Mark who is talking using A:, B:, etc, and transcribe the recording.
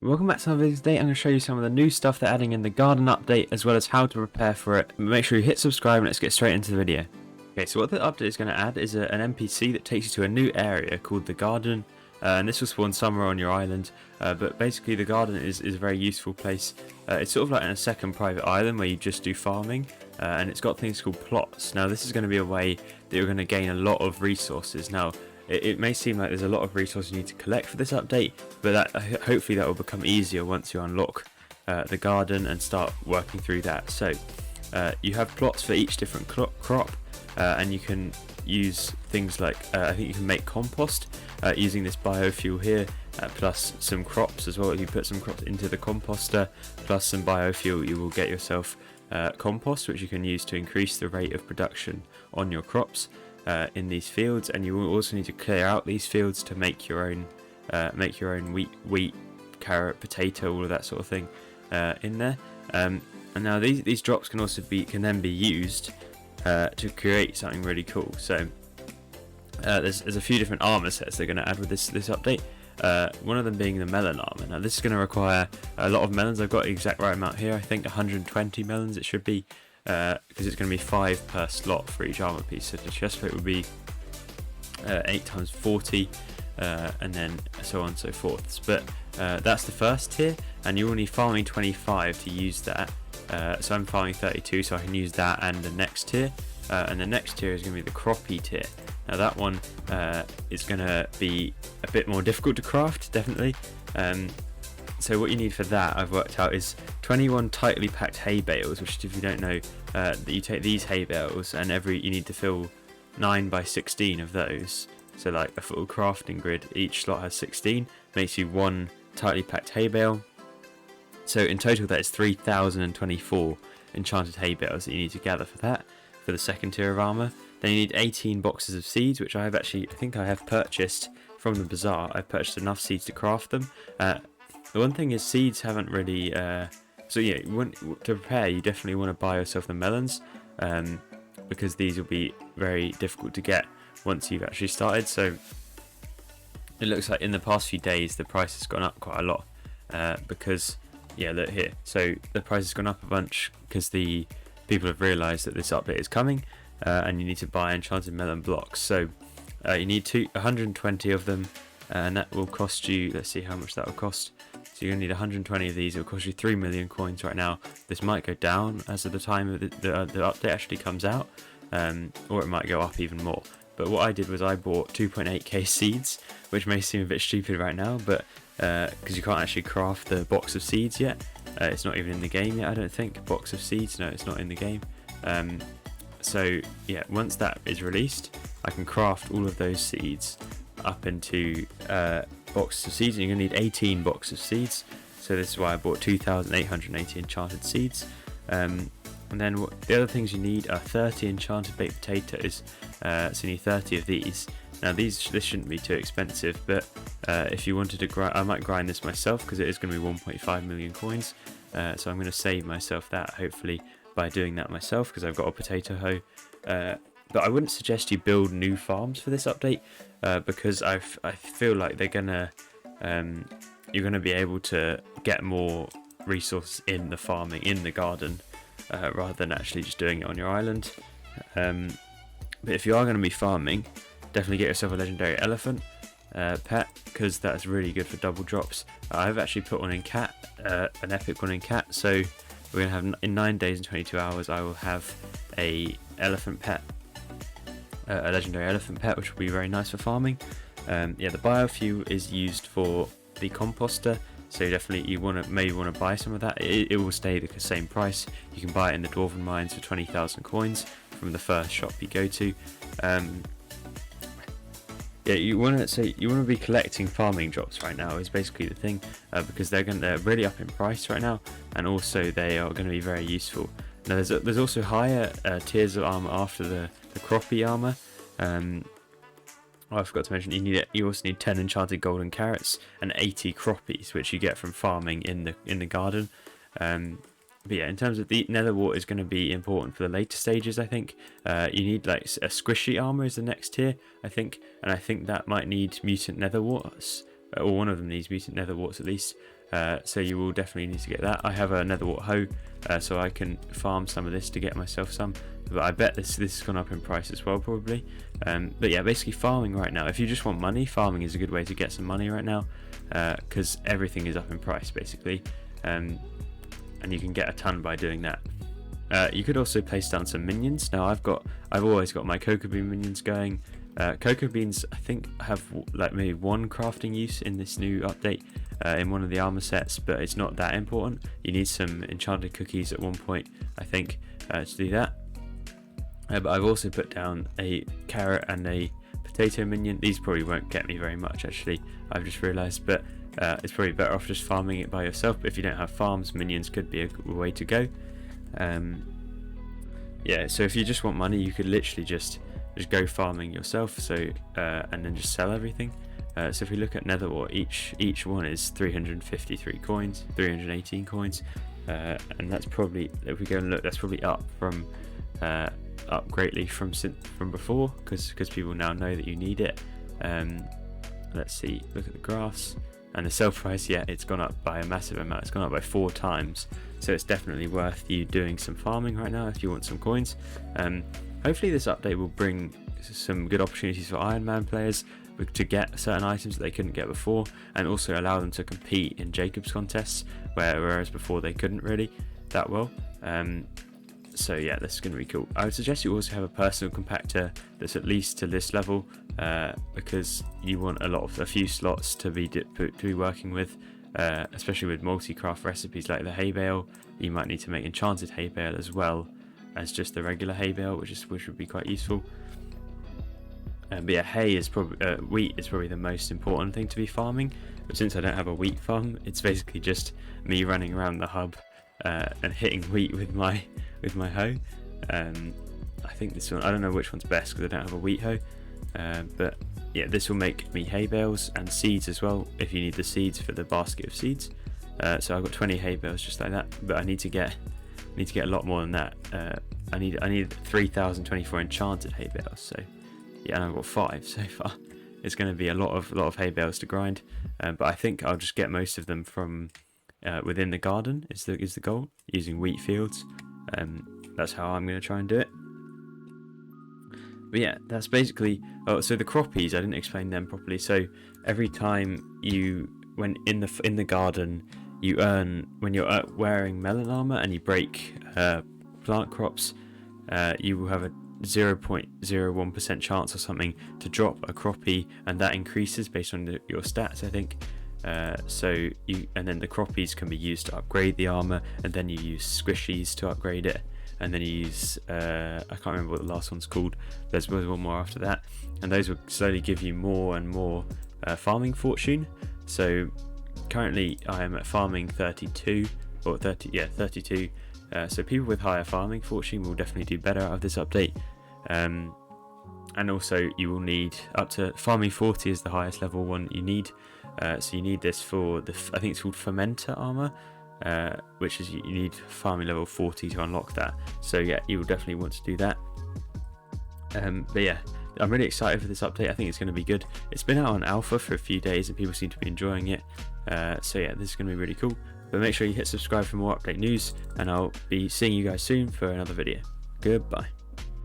A: Welcome back to another video. Today I'm going to show you some of the new stuff they're adding in the garden update, as well as how to prepare for it. Make sure you hit subscribe and let's get straight into the video. Okay, so what the update is going to add is an NPC that takes you to a new area called the garden. And this will spawn somewhere on your island, but basically the garden is a very useful place. It's sort of like in a second private island where you just do farming, and it's got things called plots. Now this is going to be a way that you're going to gain a lot of resources. Now it may seem like there's a lot of resources you need to collect for this update, but hopefully that will become easier once you unlock the garden and start working through that. So you have plots for each different crop, and you can use things like I think you can make compost using this biofuel here, plus some crops as well. If you put some crops into the composter plus some biofuel, you will get yourself compost, which you can use to increase the rate of production on your crops in these fields. And you will also need to clear out these fields to make your own wheat, carrot, potato, all of that sort of thing in there. And now these drops can also then be used to create something really cool. So there's a few different armor sets they're going to add with this update. One of them being the melon armor. Now this is going to require a lot of melons. I've got the exact right amount here. I think 120 melons it should be, because it's going to be 5 per slot for each armor piece. So the chest plate would be 8 times 40, and then so on and so forth. But that's the first tier, and you will need farming 25 to use that. So I'm farming 32, so I can use that and the next tier. And the next tier is going to be the croppy tier. Now that one is going to be a bit more difficult to craft, definitely. So what you need for that, I've worked out, is 21 tightly packed hay bales, which, if you don't know, that you take these hay bales and you need to fill 9 by 16 of those. So like a full crafting grid, each slot has 16, makes you 1 tightly packed hay bale. So in total that is 3,024 enchanted hay bales that you need to gather for that, for the second tier of armor. Then you need 18 boxes of seeds, which I think I have purchased from the bazaar. I've purchased enough seeds to craft them. The one thing is seeds haven't really, so yeah, to prepare you definitely want to buy yourself the melons, because these will be very difficult to get once you've actually started. So it looks like in the past few days the price has gone up quite a lot, because yeah, look here, so the price has gone up a bunch because the people have realized that this update is coming, and you need to buy enchanted melon blocks. So you need 120 of them, and that will cost you, let's see how much that will cost. So you're going to need 120 of these. It will cost you 3 million coins right now. This might go down as of the time of the update actually comes out, or it might go up even more. But what I did was I bought 2.8k seeds, which may seem a bit stupid right now, but because you can't actually craft the box of seeds yet. It's not even in the game yet, I don't think. Box of seeds, no, it's not in the game. So yeah, once that is released, I can craft all of those seeds up into boxes of seeds, and you're going to need 18 boxes of seeds. So this is why I bought 2,880 enchanted seeds. And then the other things you need are 30 enchanted baked potatoes. So you need 30 of these. Now this shouldn't be too expensive, but if you wanted to grind, I might grind this myself because it is going to be 1.5 million coins. So I'm going to save myself that, hopefully, by doing that myself, because I've got a potato hoe. But I wouldn't suggest you build new farms for this update, because I feel like you're gonna be able to get more resources in the farming, in the garden, rather than actually just doing it on your island. But if you are going to be farming, definitely get yourself a legendary elephant pet, because that's really good for double drops. I've actually put one in cat, an epic one in cat. So we're going to have, in 9 days and 22 hours, I will have a elephant pet, a legendary elephant pet, which will be very nice for farming. Yeah, the biofuel is used for the composter, so definitely you maybe want to buy some of that. It will stay the same price. You can buy it in the Dwarven Mines for 20,000 coins from the first shop you go to. Yeah, you want to be collecting farming drops right now is basically the thing, because they're really up in price right now, and also they are going to be very useful. Now there's also higher tiers of armor after the croppy armor. I forgot to mention you also need 10 enchanted golden carrots and 80 croppies, which you get from farming in the garden. But yeah, in terms of the nether wart is going to be important for the later stages, I think. You need like a squishy armor is the next tier, I think, and I think that might need mutant nether warts, or one of them needs mutant nether warts at least. so you will definitely need to get that. I have a netherwart hoe, so I can farm some of this to get myself some, but I bet this has gone up in price as well probably. But yeah, basically farming right now, if you just want money, farming is a good way to get some money right now, because everything is up in price basically, and you can get a ton by doing that. You could also place down some minions. Now I've always got my cocoa bean minions going. Cocoa beans I think have like maybe one crafting use in this new update, in one of the armor sets, but it's not that important. You need some enchanted cookies at one point I think, to do that. But I've also put down a carrot and a potato minion. These probably won't get me very much actually, I've just realised, but it's probably better off just farming it by yourself. But if you don't have farms, minions could be a way to go. Yeah, so if you just want money, you could literally just go farming yourself, so and then just sell everything. So if we look at netherwart, each one is 353 coins, 318 coins, and that's probably, if we go and look, that's probably up greatly from before, because people now know that you need it. Let's see, look at the graphs and the sell price. Yeah, it's gone up by a massive amount. It's gone up by 4 times, so it's definitely worth you doing some farming right now if you want some coins. Hopefully this update will bring some good opportunities for Iron Man players to get certain items that they couldn't get before, and also allow them to compete in Jacobs contests, whereas before they couldn't really that well. So yeah, this is going to be cool. I would suggest you also have a personal compactor that's at least to this level, because you want a few slots to be working with, especially with multi-craft recipes like the hay bale. You might need to make enchanted hay bale as well as just the regular hay bale, which would be quite useful. But yeah, hay is probably wheat is probably the most important thing to be farming. But since I don't have a wheat farm, it's basically just me running around the hub and hitting wheat with my hoe. I think this one, I don't know which one's best because I don't have a wheat hoe. But yeah, this will make me hay bales and seeds as well if you need the seeds for the basket of seeds. So I've got 20 hay bales just like that, but I need to get a lot more than that. I need 3024 enchanted hay bales. So yeah, and I've got 5 so far. It's going to be a lot of hay bales to grind, but I think I'll just get most of them from within the garden. Is the goal, using wheat fields. That's how I'm going to try and do it. But yeah, that's basically. Oh, so the croppies, I didn't explain them properly. So every time when in the garden, you earn, when you're wearing melon armor and you break plant crops, you will have a 0.01% chance or something to drop a croppy, and that increases based on your stats, I think. And then the croppies can be used to upgrade the armor, and then you use squishies to upgrade it, and then you use I can't remember what the last one's called. There's one more after that, and those will slowly give you more and more farming fortune. So currently I am at farming 32 or 32. So people with higher farming fortune will definitely do better out of this update. And also you will need up to farming 40 is the highest level one you need. So you need this for I think it's called fermenter armor, which is you need farming level 40 to unlock that. So yeah, you will definitely want to do that. But yeah, I'm really excited for this update. I think it's going to be good. It's been out on alpha for a few days and people seem to be enjoying it. So yeah, this is going to be really cool. But make sure you hit subscribe for more update news, and I'll be seeing you guys soon for another video. Goodbye.